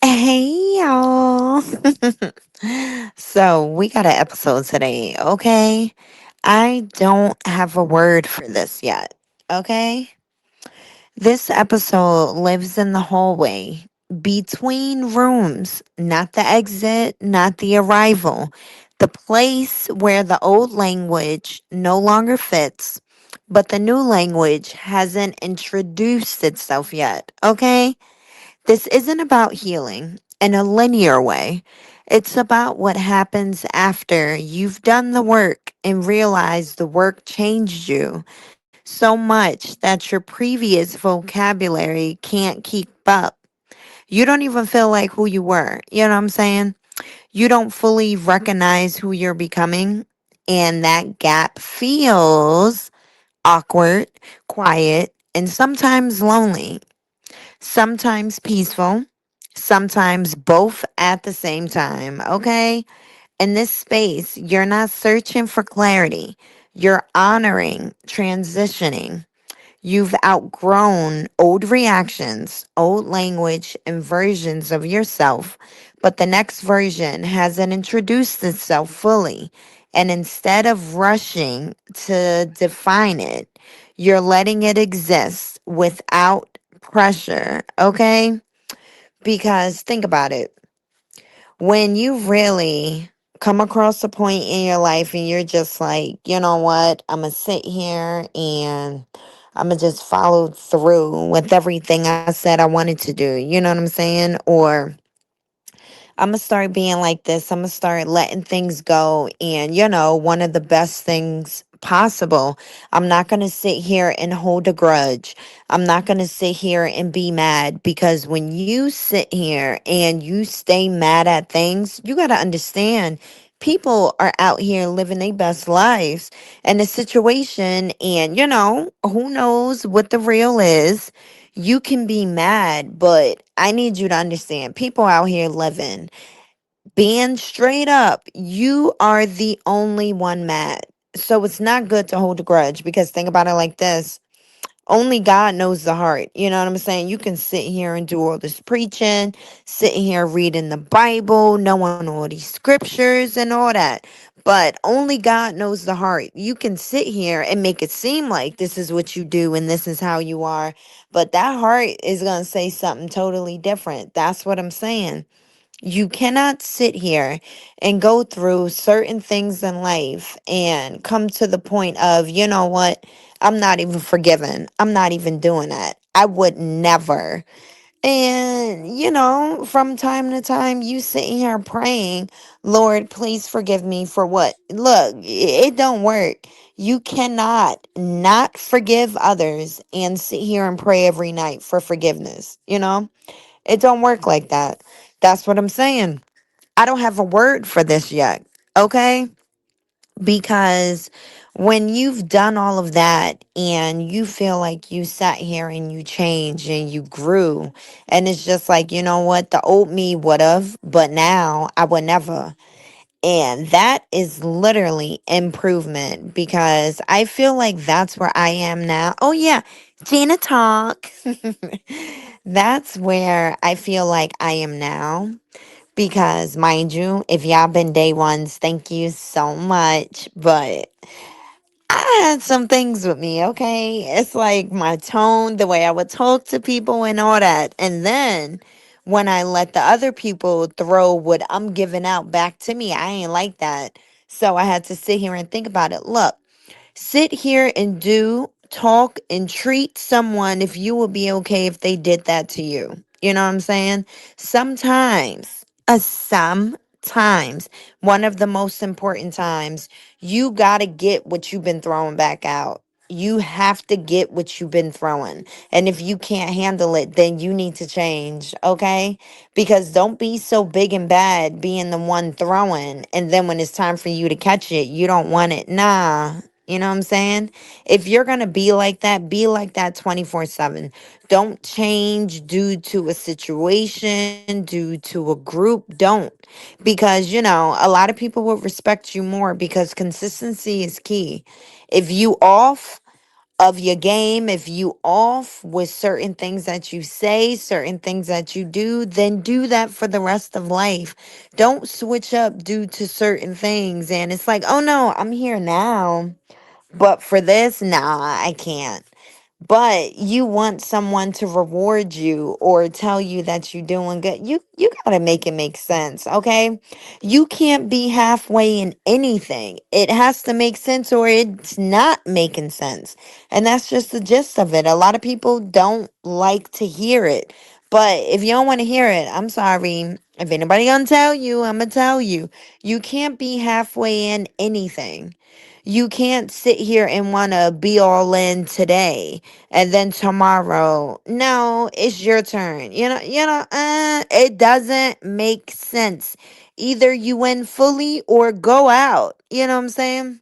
Hey y'all. So, we got an episode today, okay? I don't have a word for this yet, okay? This episode lives in the hallway between rooms, not the exit, not the arrival. The place where the old language no longer fits, but the new language hasn't introduced itself yet, okay? This isn't about healing in a linear way. It's about what happens after you've done the work and realized the work changed you so much that your previous vocabulary can't keep up. You don't even feel like who you were. You know what I'm saying? You don't fully recognize who you're becoming. And that gap feels awkward, quiet, and sometimes lonely, sometimes peaceful, sometimes both at the same time, okay? In this space, you're not searching for clarity, you're honoring transitioning. You've outgrown old reactions, old language, and versions of yourself, but the next version hasn't introduced itself fully. And instead of rushing to define it, you're letting it exist without pressure, okay? Because think about it. When you really come across a point in your life and you're just like, you know what, I'm going to sit here and I'm going to just follow through with everything I said I wanted to do. You know what I'm saying? Or I'm going to start being like this. I'm going to start letting things go. And, one of the best things possible, I'm not going to sit here and hold a grudge. I'm not going to sit here and be mad, because when you sit here and you stay mad at things, you got to understand people are out here living their best lives and the situation, and who knows what the real is. You can be mad, but I need you to understand people out here living, being straight up, you are the only one mad. So it's not good to hold a grudge, because think about it like this. Only God knows the heart. You know what I'm saying? You can sit here and do all this preaching, sitting here reading the Bible, knowing all these scriptures and all that. But only God knows the heart. You can sit here and make it seem like this is what you do and this is how you are. But that heart is going to say something totally different. That's what I'm saying. You cannot sit here and go through certain things in life and come to the point of, you know what, I'm not even forgiven. I'm not even doing that. I would never. And, from time to time, you sitting here praying, Lord, please forgive me for what? Look, it don't work. You cannot not forgive others and sit here and pray every night for forgiveness. It don't work like that. That's what I'm saying. I don't have a word for this yet. Okay? Because when you've done all of that and you feel like you sat here and you changed and you grew, and it's just like, you know what, the old me would have, but now I would never. And that is literally improvement, because I feel like that's where I am now. Oh, yeah, Gina Talk. That's where I feel like I am now. Because, mind you, if y'all been day ones, thank you so much. But I had some things with me, okay? It's like my tone, the way I would talk to people, and all that. And then when I let the other people throw what I'm giving out back to me, I ain't like that. So I had to sit here and think about it. Look, sit here and talk and treat someone if you would be okay if they did that to you. You know what I'm saying? Sometimes, one of the most important times, you got to get what you've been throwing back out. You have to get what you've been throwing. And if you can't handle it, then you need to change, okay? Because don't be so big and bad being the one throwing. And then when it's time for you to catch it, you don't want it. Nah. You know what I'm saying? If you're going to be like that 24/7. Don't change due to a situation, due to a group. Don't. Because, a lot of people will respect you more, because consistency is key. If you off, of your game, if you off with certain things that you say, certain things that you do, then do that for the rest of life. Don't switch up due to certain things. And it's like, oh no, I'm here now. But for this, nah, I can't. But you want someone to reward you or tell you that you're doing good. You got to make it make sense, okay? You can't be halfway in anything. It has to make sense or it's not making sense. And that's just the gist of it. A lot of people don't like to hear it. But if you don't want to hear it, I'm sorry. If anybody gonna tell you, I'm gonna tell you. You can't be halfway in anything. You can't sit here and want to be all in today and then tomorrow, no, it's your turn. It doesn't make sense. Either you win fully or go out. You know what I'm saying?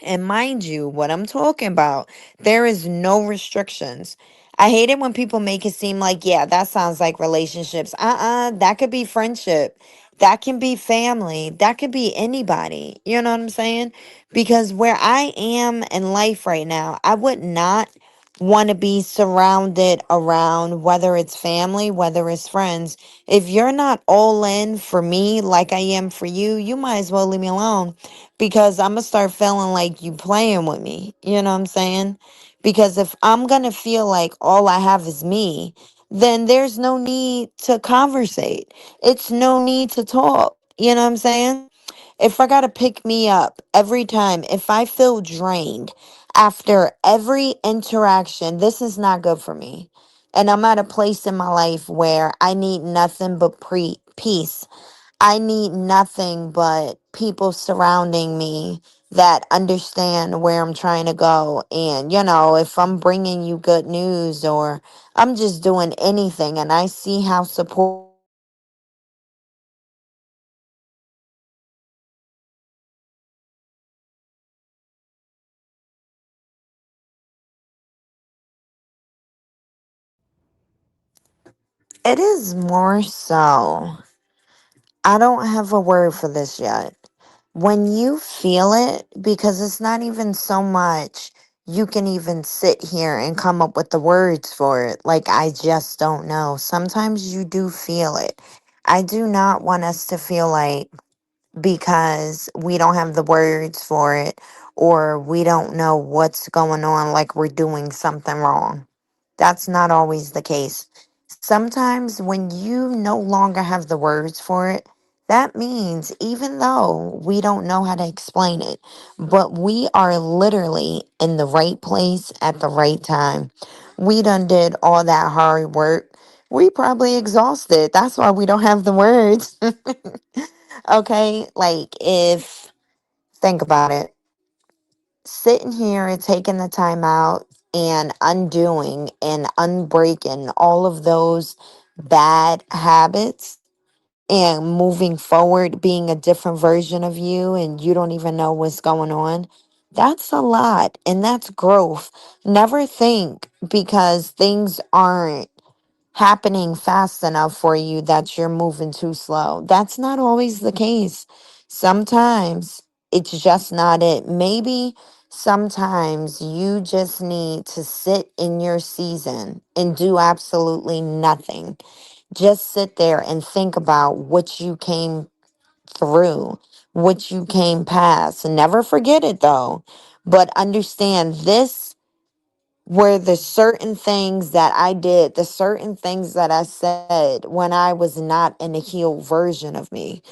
And mind you, what I'm talking about, there is no restrictions. I hate it when people make it seem like, yeah, that sounds like relationships. That could be friendship. That can be family. That could be anybody. You know what I'm saying? Because where I am in life right now, I would not want to be surrounded around, whether it's family, whether it's friends. If you're not all in for me like I am for you, you might as well leave me alone because I'm gonna start feeling like you playing with me. You know what I'm saying? Because if I'm gonna feel like all I have is me, then there's no need to conversate. It's no need to talk. You know what I'm saying? If I gotta pick me up every time, if I feel drained after every interaction, this is not good for me. And I'm at a place in my life where I need nothing but peace. I need nothing but people surrounding me that understand where I'm trying to go. And, if I'm bringing you good news or I'm just doing anything and I see how supportive you are, then that's what I need. Because it is more so. I don't have a word for this yet. When you feel it, because it's not even so much you can even sit here and come up with the words for it. Like, I just don't know. Sometimes you do feel it. I do not want us to feel like because we don't have the words for it or we don't know what's going on, like we're doing something wrong. That's not always the case. Sometimes when you no longer have the words for it, that means even though we don't know how to explain it, but we are literally in the right place at the right time. We done did all that hard work. We probably exhausted. That's why we don't have the words. Okay? Like, if, think about it, sitting here and taking the time out and undoing and unbreaking all of those bad habits and moving forward, being a different version of you, and you don't even know what's going on. That's a lot, and that's growth. Never think because things aren't happening fast enough for you that you're moving too slow. That's not always the case. Sometimes it's just not it. Maybe sometimes you just need to sit in your season and do absolutely nothing. Just sit there and think about what you came through, what you came past. Never forget it though, but understand this were the certain things that I did, the certain things that I said when I was not in the healed version of me.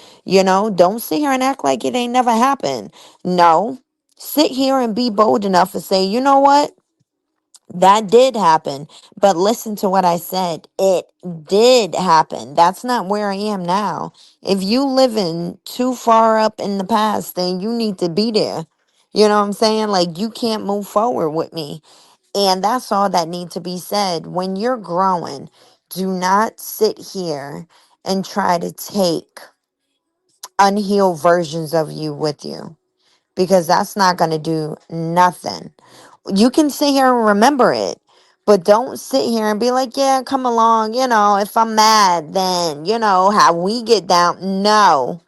Don't sit here and act like it ain't never happened. No, sit here and be bold enough to say, you know what? That did happen. But listen to what I said. It did happen. That's not where I am now. If you living too far up in the past, then you need to be there. You know what I'm saying? Like, you can't move forward with me. And that's all that need to be said. When you're growing, do not sit here and try to take unhealed versions of you with you because that's not going to do nothing. You can sit here and remember it, but don't sit here and be like, yeah, come along. If I'm mad, then, how we get down. No,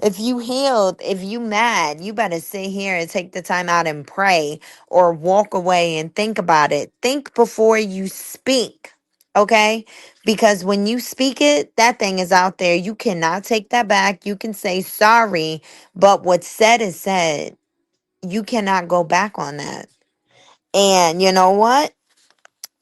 If you healed, if you mad, you better sit here and take the time out and pray or walk away and think about it. Think before you speak. Okay? Because when you speak it, that thing is out there. You cannot take that back. You can say sorry, but what's said is said. You cannot go back on that. And you know what?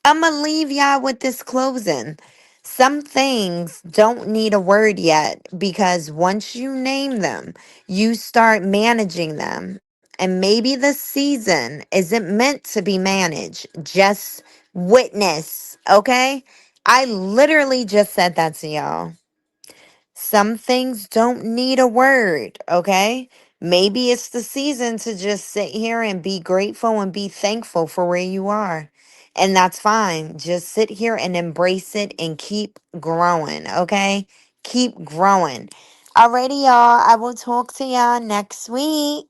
I'm going to leave y'all with this closing. Some things don't need a word yet because once you name them, you start managing them. And maybe the season isn't meant to be managed, just witness, okay? I literally just said that to y'all. Some things don't need a word, okay? Maybe it's the season to just sit here and be grateful and be thankful for where you are. And that's fine. Just sit here and embrace it and keep growing, okay? Keep growing. Alrighty, y'all. I will talk to y'all next week.